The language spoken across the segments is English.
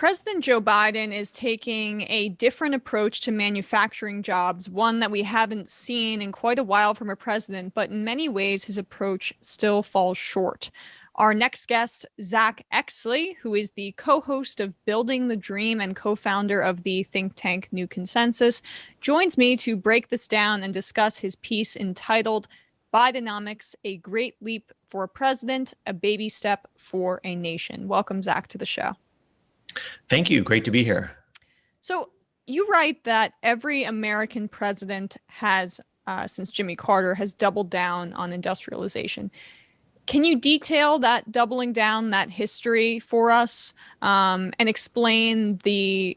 President Joe Biden is taking a different approach to manufacturing jobs, one that we haven't seen in quite a while from a president, but in many ways his approach still falls short. Our next guest, Zack Exley, who is the co-host of Building the Dream and co-founder of the think tank New Consensus, joins me to break this down and discuss his piece entitled Bidenomics, a Great Leap for a President, a Baby Step for a Nation. Welcome, Zack, to the show. Thank you. Great to be here. So you write that every American president has, since Jimmy Carter, has doubled down on industrialization. Can you detail that doubling down, that history for us, and explain the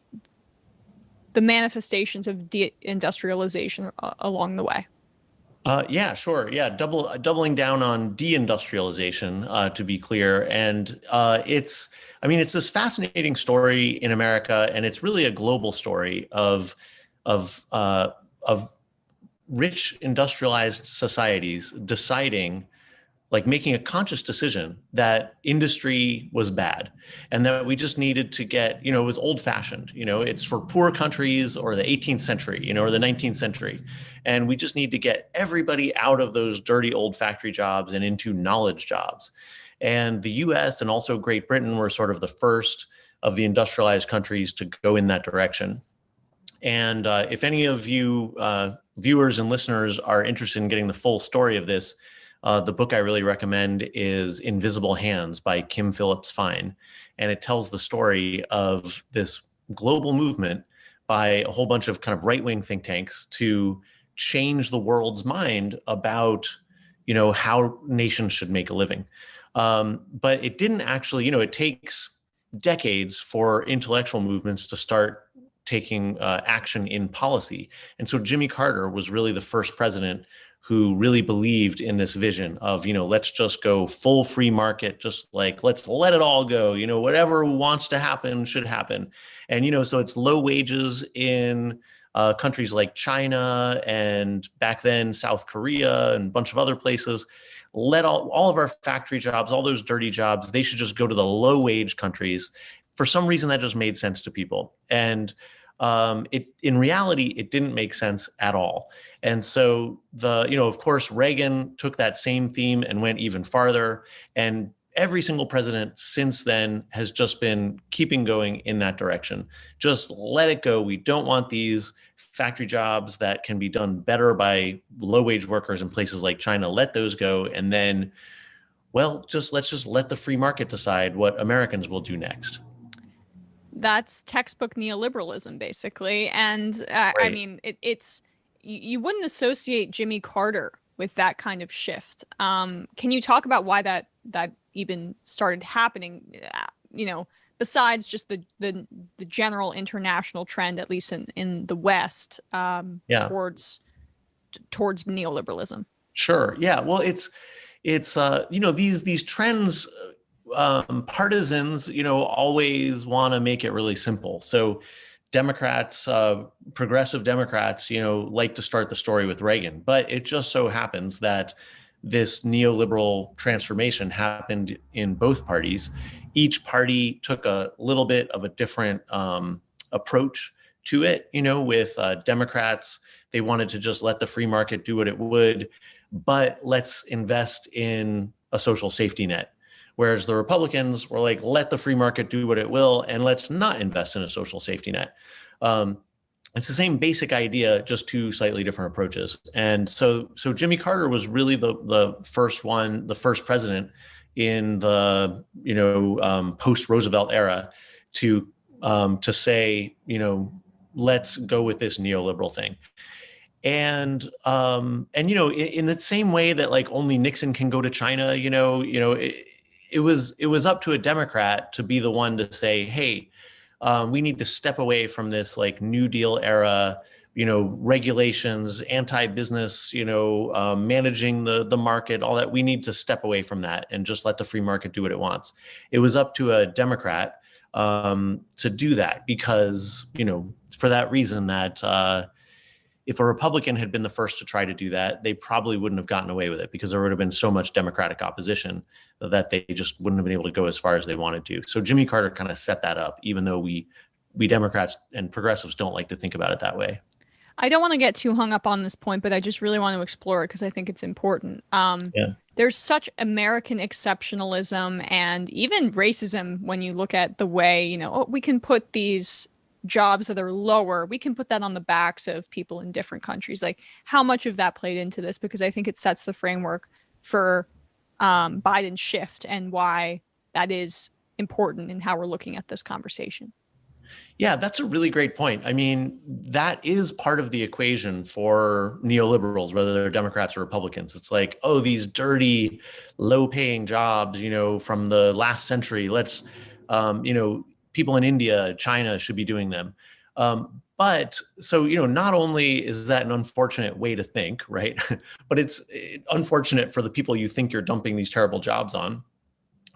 manifestations of deindustrialization along the way? Yeah, sure. Yeah, doubling down on deindustrialization, to be clear. And it's this fascinating story in America, and it's really a global story of rich industrialized societies deciding, like making a conscious decision that industry was bad and that we just needed to get, it was old fashioned, it's for poor countries or the 18th century, or the 19th century. And we just need to get everybody out of those dirty old factory jobs and into knowledge jobs. And the US and also Great Britain were sort of the first of the industrialized countries to go in that direction. And if any of you viewers and listeners are interested in getting the full story of this, the book I really recommend is Invisible Hands by Kim Phillips Fine. And it tells the story of this global movement by a whole bunch of kind of right-wing think tanks to change the world's mind about, how nations should make a living. But it didn't actually, it takes decades for intellectual movements to start taking action in policy. And so Jimmy Carter was really the first president who really believed in this vision of, let's just go full free market, just like, let's let it all go, whatever wants to happen should happen. And, so it's low wages in countries like China and back then South Korea and a bunch of other places. Let all of our factory jobs, all those dirty jobs, they should just go to the low wage countries. For some reason, that just made sense to people. And in reality, it didn't make sense at all. And so of course, Reagan took that same theme and went even farther. And every single president since then has just been keeping going in that direction. Just let it go. We don't want these factory jobs that can be done better by low wage workers in places like China. Let those go. And then, let's just let the free market decide what Americans will do next. That's textbook neoliberalism, basically. And Right. it's you wouldn't associate Jimmy Carter with that kind of shift. Can you talk about why that even started happening? Besides just the general international trend, at least in the West, towards neoliberalism. Sure. Yeah. Well, it's these trends. Partisans, always want to make it really simple. So Democrats, progressive Democrats, like to start the story with Reagan. But it just so happens that this neoliberal transformation happened in both parties. Each party took a little bit of a different approach to it. With Democrats, they wanted to just let the free market do what it would, but let's invest in a social safety net. Whereas the Republicans were like, let the free market do what it will, and let's not invest in a social safety net. It's the same basic idea, just two slightly different approaches. And so Jimmy Carter was really the first president in the post-Roosevelt era to say, let's go with this neoliberal thing. And in the same way that like only Nixon can go to China, it was up to a Democrat to be the one to say, hey, we need to step away from this like New Deal era, regulations, anti-business, managing the market, all that. We need to step away from that and just let the free market do what it wants. It was up to a Democrat to do that because, for that reason that if a Republican had been the first to try to do that, they probably wouldn't have gotten away with it because there would have been so much Democratic opposition that they just wouldn't have been able to go as far as they wanted to. So Jimmy Carter kind of set that up, even though we Democrats and progressives don't like to think about it that way. I don't want to get too hung up on this point, but I just really want to explore it because I think it's important. Yeah. There's such American exceptionalism and even racism when you look at the way, we can put these jobs that are lower, we can put that on the backs of people in different countries. Like, how much of that played into this? Because I think it sets the framework for Biden's shift and why that is important in how we're looking at this conversation. Yeah, that's a really great point. I mean, that is part of the equation for neoliberals, whether they're Democrats or Republicans. It's like, oh, these dirty, low-paying jobs, from the last century. Let's, people in India, China should be doing them. But so, not only is that an unfortunate way to think, right? But it's unfortunate for the people you think you're dumping these terrible jobs on.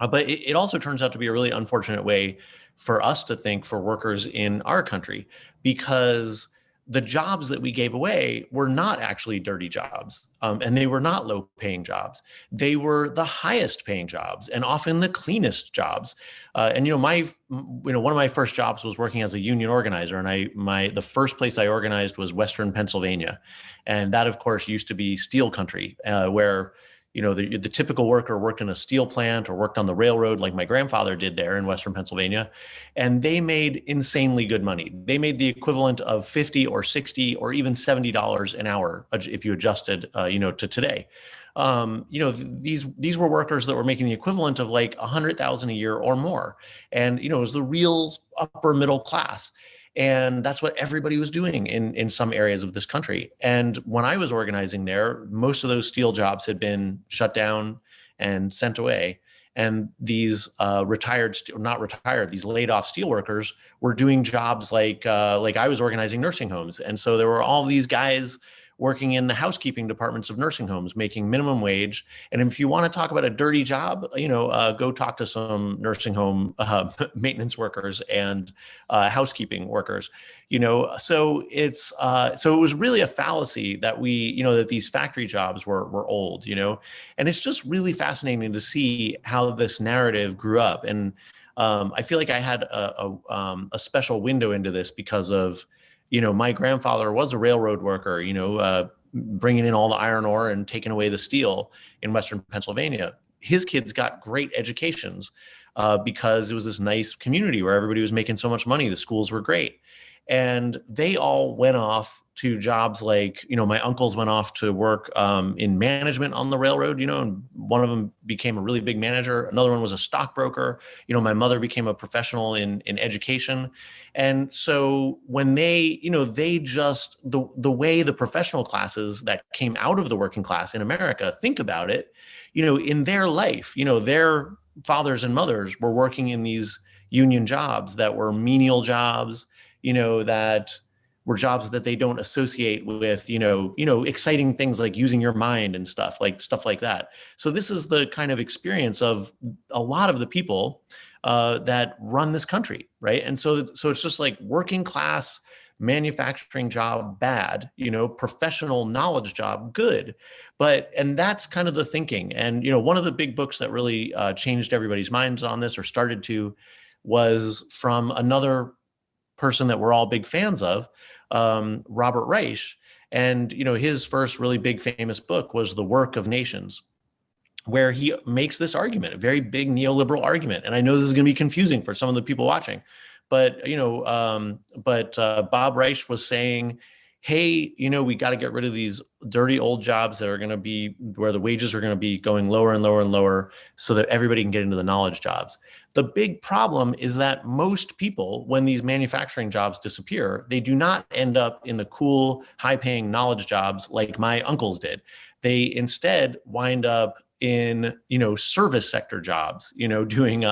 But it also turns out to be a really unfortunate way for us to think for workers in our country, because the jobs that we gave away were not actually dirty jobs, and they were not low-paying jobs. They were the highest-paying jobs and often the cleanest jobs. And one of my first jobs was working as a union organizer, and the first place I organized was Western Pennsylvania, and that, of course, used to be steel country, where the typical worker worked in a steel plant or worked on the railroad like my grandfather did there in Western Pennsylvania. And they made insanely good money. They made the equivalent of $50 or $60 or even $70 an hour if you adjusted, to today. These were workers that were making the equivalent of like $100,000 a year or more. And, it was the real upper middle class. And that's what everybody was doing in some areas of this country. And when I was organizing there, most of those steel jobs had been shut down and sent away. And these these laid off steel workers were doing jobs like I was organizing nursing homes. And so there were all these guys working in the housekeeping departments of nursing homes, making minimum wage. And if you want to talk about a dirty job, go talk to some nursing home maintenance workers and housekeeping workers. So it was really a fallacy that that these factory jobs were old. And it's just really fascinating to see how this narrative grew up. And I feel like I had a special window into this because of my grandfather was a railroad worker, bringing in all the iron ore and taking away the steel in Western Pennsylvania. His kids got great educations because it was this nice community where everybody was making so much money. The schools were great. And they all went off to jobs like, my uncles went off to work in management on the railroad, and one of them became a really big manager. Another one was a stockbroker. My mother became a professional in education. And so when the way the professional classes that came out of the working class in America think about it, in their life, their fathers and mothers were working in these union jobs that were menial jobs, that were jobs that they don't associate with, exciting things like using your mind and stuff like that. So this is the kind of experience of a lot of the people that run this country, right? And so it's just like working class manufacturing job bad, professional knowledge job good. And that's kind of the thinking. And, one of the big books that really changed everybody's minds on this, or started to, was from another person that we're all big fans of, Robert Reich. And, his first really big famous book was The Work of Nations, where he makes this argument, a very big neoliberal argument. And I know this is going to be confusing for some of the people watching, but, Bob Reich was saying, hey, we got to get rid of these dirty old jobs that are going to be where the wages are going to be going lower and lower and lower so that everybody can get into the knowledge jobs. The big problem is that most people, when these manufacturing jobs disappear, they do not end up in the cool, high-paying knowledge jobs like my uncles did. They instead wind up in, service sector jobs, doing,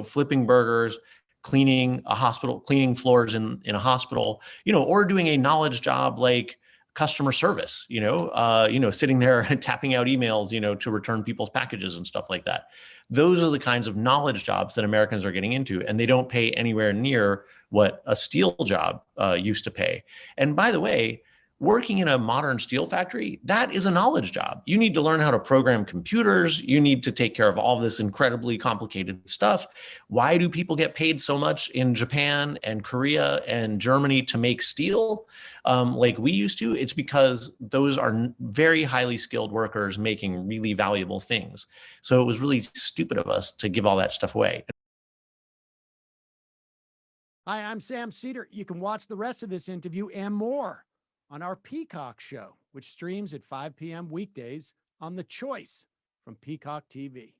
flipping burgers, cleaning a hospital, cleaning floors in a hospital, or doing a knowledge job like customer service, sitting there and tapping out emails, to return people's packages and stuff like that. Those are the kinds of knowledge jobs that Americans are getting into, and they don't pay anywhere near what a steel job used to pay. And by the way, Working in a modern steel factory, that is a knowledge job. You need to learn how to program computers. You need to take care of all this incredibly complicated stuff. Why do people get paid so much in Japan and Korea and Germany to make steel like we used to? It's because those are very highly skilled workers making really valuable things. So it was really stupid of us to give all that stuff away. Hi, I'm Sam Seder. You can watch the rest of this interview and more on our Peacock show, which streams at 5 p.m. weekdays on The Choice from Peacock TV.